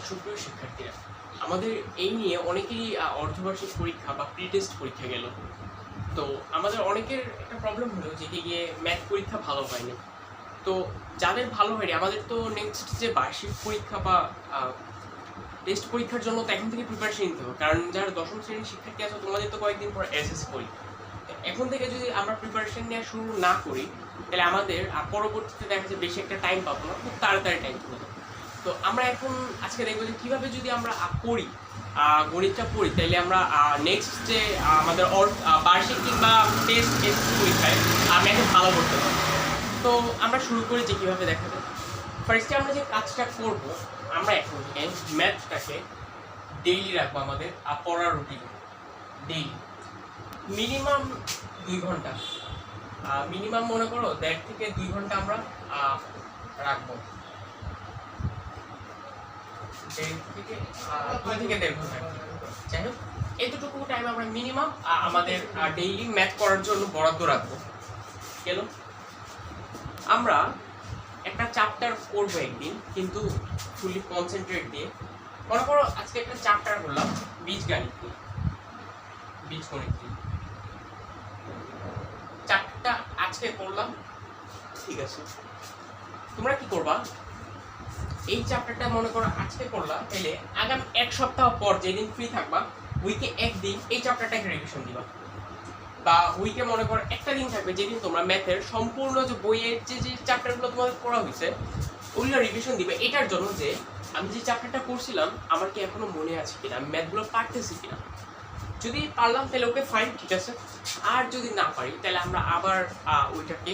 সুপ্রিয় শিক্ষার্থীরা, আমাদের এই নিয়ে অনেকেরই অর্ধবার্ষিক পরীক্ষা বা প্রি টেস্ট পরীক্ষা গেল। তো আমাদের অনেকের একটা প্রবলেম হলো যে গিয়ে ম্যাথ পরীক্ষা ভালো হয়নি। তো যাদের ভালো হয়নি, আমাদের তো নেক্সট যে বার্ষিক পরীক্ষা বা টেস্ট পরীক্ষার জন্য তো এখন থেকে প্রিপারেশন নিতে হবে, কারণ যারা দশম শ্রেণীর শিক্ষার্থী আছে তোমাদের তো কয়েকদিন পর এসএসসি পরীক্ষা। এখন থেকে যদি আমরা প্রিপারেশন নেওয়া শুরু না করি, তাহলে আমাদের পরবর্তীতে দেখা যায় বেশি একটা টাইম পাবো না, খুব তাড়াতাড়ি টাইম চলে যাবে। তো আমরা এখন আজকে দেখবো যে কীভাবে যদি আমরা পড়ি, গণিতটা পড়ি, তাইলে আমরা নেক্সট যে আমাদের বার্ষিক কিংবা টেস্ট পরীক্ষায় ম্যাথে ভালো করতে পারবো। তো আমরা শুরু করি যে কীভাবে দেখা যায়। ফার্স্টে আমরা যে কাজটা করবো, আমরা এখন থেকে ম্যাথটাকে ডেইলি রাখবো আমাদের পড়ার রুটিন। ডেইলি মিনিমাম 2 ঘন্টা, মিনিমাম মনে করো 1.5 থেকে 2 ঘন্টা আমরা রাখবো। 2 থেকে 1.5 ঘন্টা, যাই হোক এতটুকু টাইম আমরা মিনিমাম আমাদের ডেইলি ম্যাথ করার জন্য বরাদ্দ রাখবো। গেল, আমরা একটা চ্যাপ্টার করবো একদিন, কিন্তু ফুলি কনসেন্ট্রেট দিয়ে। মনে করো আজকে একটা চ্যাপ্টার করলাম বীজগণিত, চ্যাপ্টারটা আজকে করলাম, ঠিক আছে। তোমরা কি করবা, এই চ্যাপ্টারটা মনে করো আজকে করলা, তাহলে আগামী 1 সপ্তাহ পর যেদিন ফ্রি থাকবা, উইকে একদিন এই চ্যাপ্টারটাকে রিভিশন দিবা। বা উইকে মনে করো একটা দিন থাকবে যেদিন তোমরা ম্যাথের সম্পূর্ণ যে বইয়ের যে চ্যাপ্টারগুলো তোমাদের পড়া হয়েছে ওইগুলো রিভিশন দিবে, এটার জন্য যে আমি যে চ্যাপ্টারটা করছিলাম আমার কি এখনো মনে আছে কিনা, আমি ম্যাথগুলো পারতেছি কিনা। যদি পারলাম তাহলে ওকে ফাইন, ঠিক আছে। আর যদি না পারি তাহলে আমরা আবার ওইটাকে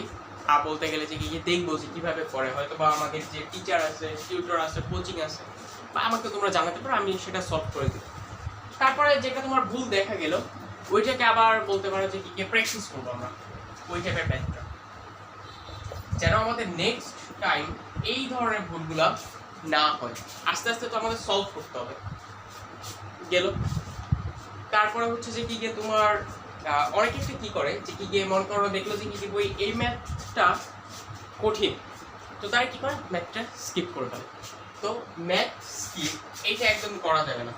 বলতে গেলে যে গিয়ে দেখবো যে কীভাবে পড়ে। হয়তো বা আমাদের যে টিচার আছে, টিউটর আছে, কোচিং আছে, বা আমাকে তোমরা জানাতে পারো, আমি সেটা সলভ করে দিই। তারপরে যেটা তোমার ভুল দেখা গেল, ওইটাকে আবার বলতে পারো যে কি প্র্যাকটিস করবো আমরা ওই টাইপের ম্যাথটা, যেন আমাদের নেক্সট টাইম এই ধরনের ভুলগুলা না হয়। আস্তে আস্তে তো আমাদের সলভ করতে হবে। গেল, তারপরে হচ্ছে যে কি গিয়ে তোমার অনেকে একটা কী করে যে কি গিয়ে মনে করো দেখলো যে কি বই এই ম্যাথটা কঠিন, তো তারা কী করে ম্যাথটা স্কিপ করে ফেলে। তো ম্যাথ স্কিপ এইটা একদম করা যাবে না,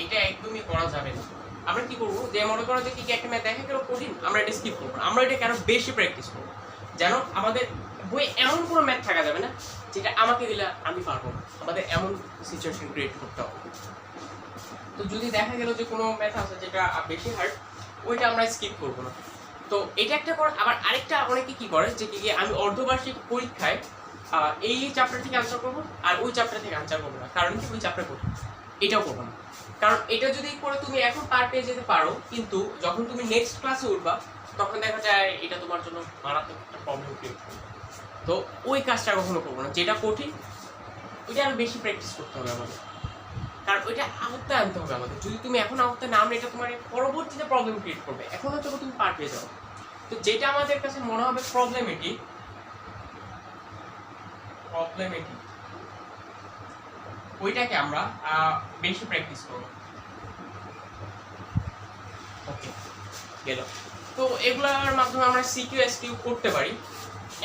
এইটা একদমই করা যাবে না। আমরা কি করবো, যে মনে করো যে কি একটা ম্যাথ দেখা গেল কঠিন, আমরা এটা স্কিপ করবো, আমরা এটাকে আরো বেশি প্র্যাকটিস করবো, যেন আমাদের বই এমন কোনো ম্যাথ থাকা যাবে না যেটা আমাকে দিলে আমি পারবো না। আমাদের এমন সিচুয়েশন ক্রিয়েট করতে হবে। তো যদি দেখা গেল যে কোনো ম্যাথ আছে যেটা বেশি হার্ড, ওইটা আমরা স্কিপ করবো না। তো এটা একটা করে। আবার আরেকটা অনেকে কি করে যে কি আমি অর্ধবার্ষিক পরীক্ষায় এই চ্যাপ্টার থেকে আনসার করবো আর ওই চ্যাপ্টার থেকে আনসার করবো না, কারণ কি ওই চ্যাপ্টার কঠিন, এটাও করবো না। কারণ এটা যদি করে তুমি এখন পার পেয়ে যেতে পারো, কিন্তু যখন তুমি নেক্সট ক্লাসে উঠবা তখন দেখা যায় এটা তোমার জন্য মারাত্মক একটা প্রবলেম ক্রিয়েট করবে। তো ওই কাজটা কখনো করবো না, যেটা কঠিন ওইটা আরো বেশি প্র্যাকটিস করতে হবে আমাদের, কারণ ওইটা আওতায় আনতে হবে আমাদের। যদি তুমি এখন আওতায় না আনলে এটা তোমার পরবর্তীতে প্রবলেম ক্রিয়েট করবে, এখন হয়তো তুমি পার পেয়ে যাও। তো যেটা আমাদের কাছে মনে হবে প্রবলেমেটিক, ওইটাকে আমরা বেশি প্র্যাকটিস করব। ওকে, গেল। তো এগুলোর মাধ্যমে আমরা সিকিউ এসকিউ করতে পারি।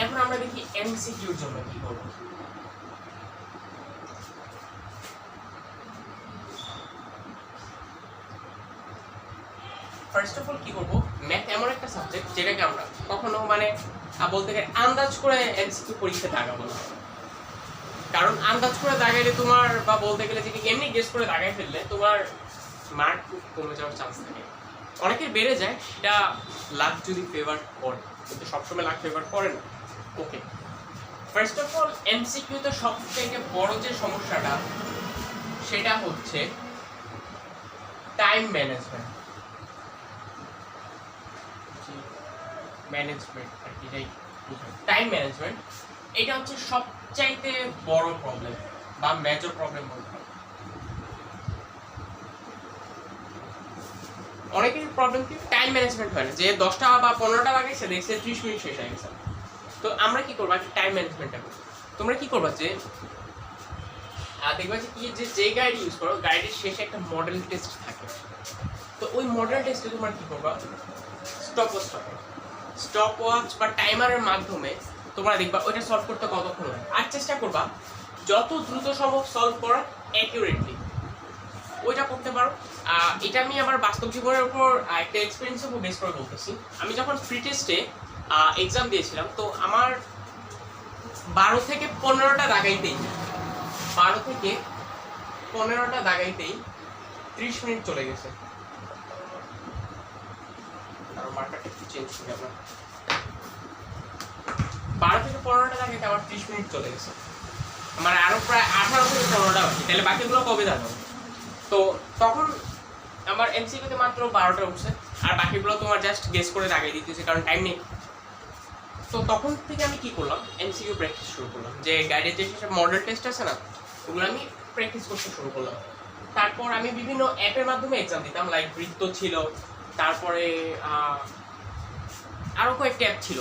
এখন আমরা দেখি এমসিকিউর জন্য কি করব। ফার্স্ট অফ অল কি করবো, ম্যাথ এমন একটা সাবজেক্ট যেটাকে আমরা কখনো বলতে গেলে আন্দাজ করে এমসিকিউ পরীক্ষা দাগাবো না। কারণ আন্দাজ করে দাগাইলে তোমার, বা বলতে গেলে যে এমনি গেস করে দাগাই ফেললে তোমার মার্ক খুব কমে যাওয়ার চান্স থাকে। অনেকের বেড়ে যায়, সেটা লাক যদি ফেভার করে, কিন্তু সবসময় লাক ফেভার করে না। ওকে, ফার্স্ট অফ অল এমসিকিউতে সবথেকে বড় যে সমস্যাটা সেটা হচ্ছে টাইম ম্যানেজমেন্ট। টাইম ম্যানেজমেন্ট এটা হচ্ছে সবচাইতে বড় প্রবলেম বা মেজর প্রবলেম বলতে পারো। অনেকের প্রবলেম কি টাইম ম্যানেজমেন্ট হয় না, যে 10টা বা 15টা লাগাইছে দেখছে 30 মিনিট শেষ হয়ে গেছে। তো আমরা কি করবো, টাইম ম্যানেজমেন্টটা করবো। তোমরা কি করবা, যে দেখবা যে কি যে গাইড ইউজ করো, গাইডের শেষে একটা মডেল টেস্ট থাকে। তো ওই মডেল টেস্টে তোমরা কি করবা, স্টপ ওয়াচ বা টাইমারের মাধ্যমে তোমরা দেখবা ওইটা সলভ করতে কতক্ষণ লাগে। আর চেষ্টা করবা যত দ্রুত সম্ভব সলভ করা অ্যাকিউরেটলি, ওইটা করতে পারো। এটা আমি আমার বাস্তব জীবনের উপর একটা এক্সপিরিয়েন্সের উপর বেস করে বলতেছি। আমি যখন ফ্রি টেস্টে এক্সাম দিয়েছিলাম, তো আমার 12 থেকে 15টা দাগাইতেই 30 মিনিট চলে গেছে। আর মার্কারটা একটু চেঞ্জ করি আমরা। 12 থেকে 15টা দাগাইতে আমার 30 মিনিট চলে গেছে। আমার আরো প্রায় 18 থেকে 15টা বাকি, তাহলে বাকিগুলো কবে দাগাবো? তো তখন আমার এমসিকিউতে মাত্র 12টা উঠছে, আর বাকিগুলো তোমার জাস্ট গেস করে দাগাই দিতেছে, কারণ টাইম নেই। তো তখন থেকে আমি কি করলাম, এমসিকিউ প্র্যাকটিস শুরু করলাম। যে গাইডের যে সেসব মডেল টেস্ট আছে না, ওগুলো আমি প্র্যাকটিস করতে শুরু করলাম। তারপর আমি বিভিন্ন অ্যাপের মাধ্যমে এক্সাম দিতাম, লাইক বৃত্ত ছিল, তারপরে আরও কয়েকটা অ্যাপ ছিল,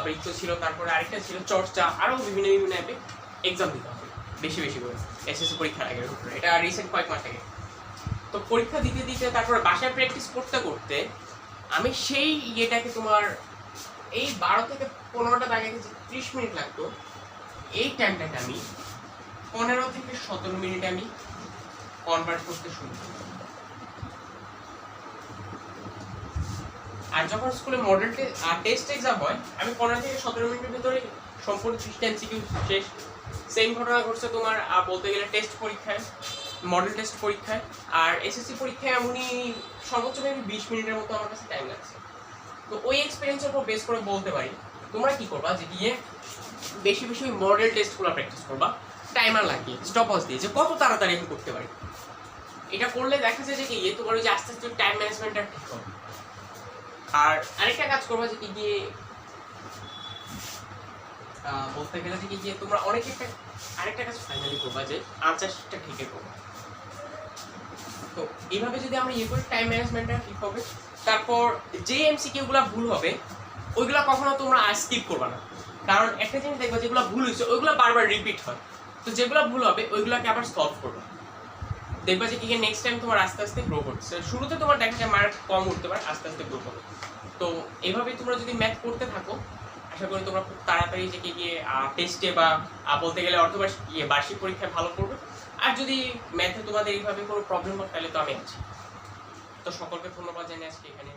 বৃত্ত ছিল, তারপরে আরেকটা ছিল চর্চা, আরও বিভিন্ন অ্যাপে এক্সাম দিতাম বেশি বেশি করে এসএসসি পরীক্ষার আগে। এটা রিসেন্ট কয়েক মাস আগে। তো পরীক্ষা দিতে দিতে তারপরে বাসায় প্র্যাকটিস করতে করতে আমি সেই ইয়েটাকে তোমার এই 12 থেকে 15টা দাগাইতে যে 30 মিনিট লাগতো, এই টাইমটাকে আমি 15 থেকে 17 মিনিটে আমি কনভার্ট করতে শুরু করি। আর যখন স্কুলে মডেল টেস্ট এক্সাম হয়, আমি 15 থেকে 17 মিনিটের ভিতরে সম্পূর্ণ 30টা এমসিকিউ শেষ। সেম ঘটনা ঘটছে তোমার বলতে গেলে টেস্ট পরীক্ষায়, মডেল টেস্ট পরীক্ষায়, আর এসএসসি পরীক্ষায় এমনই সর্বোচ্চ 20 মিনিটের মতো আমার কাছে টাইম লাগছে। তো ওই এক্সপিরিয়েন্সের উপর বেস করে বলতে পারি তোমরা কি করবা, যে গিয়ে বেশি বেশি মডেল টেস্টগুলো প্র্যাকটিস করবা, টাইমার লাগিয়ে স্টপওয়াচ দিয়ে, যে কত তাড়াতাড়ি আমি করতে পারি। এটা করলে দেখা যায় যে কি তোমার ওই যে আস্তে আস্তে টাইম ম্যানেজমেন্টটা ঠিক হবে। আর আরেকটা কাজ করবা, যে কি গিয়ে বলতে গেলে যে কি গিয়ে তোমরা অনেকে আরেকটা কাজ ফাইনালি করবা, যে আনসারটা ঠিকই করবা। তো এইভাবে যদি আমরা ইয়ে করি, টাইম ম্যানেজমেন্টটা ঠিক হবে। তারপর যে এমসিকিউগুলো ভুল হবে ওইগুলো কখনো তোমরা স্কিপ করবা না, কারণ একটা জিনিস দেখবা যেগুলো ভুল হয়েছে ওইগুলো বারবার রিপিট হয়। তো যেগুলো ভুল হবে ওইগুলোকে আবার সলভ করবা, দেখবা যে কি নেক্সট টাইম তোমার আস্তে আস্তে গ্রো করছে। শুরুতে তোমার দেখা যায় মার্ক কম উঠতে পারে, আস্তে আস্তে গ্রো করবে। তো এইভাবেই তোমরা যদি ম্যাথ করতে থাকো, আশা করি তোমরা খুব তাড়াতাড়ি যে গিয়ে টেস্টে বা বলতে গেলে বার্ষিক পরীক্ষায় ভালো করবে। আর যদি ম্যাথে তোমাদের এইভাবে কোনো প্রবলেম হয়, তাহলে তো আমি আছি। তো সকলকে ধন্যবাদ জানিয়ে আজকে এখানে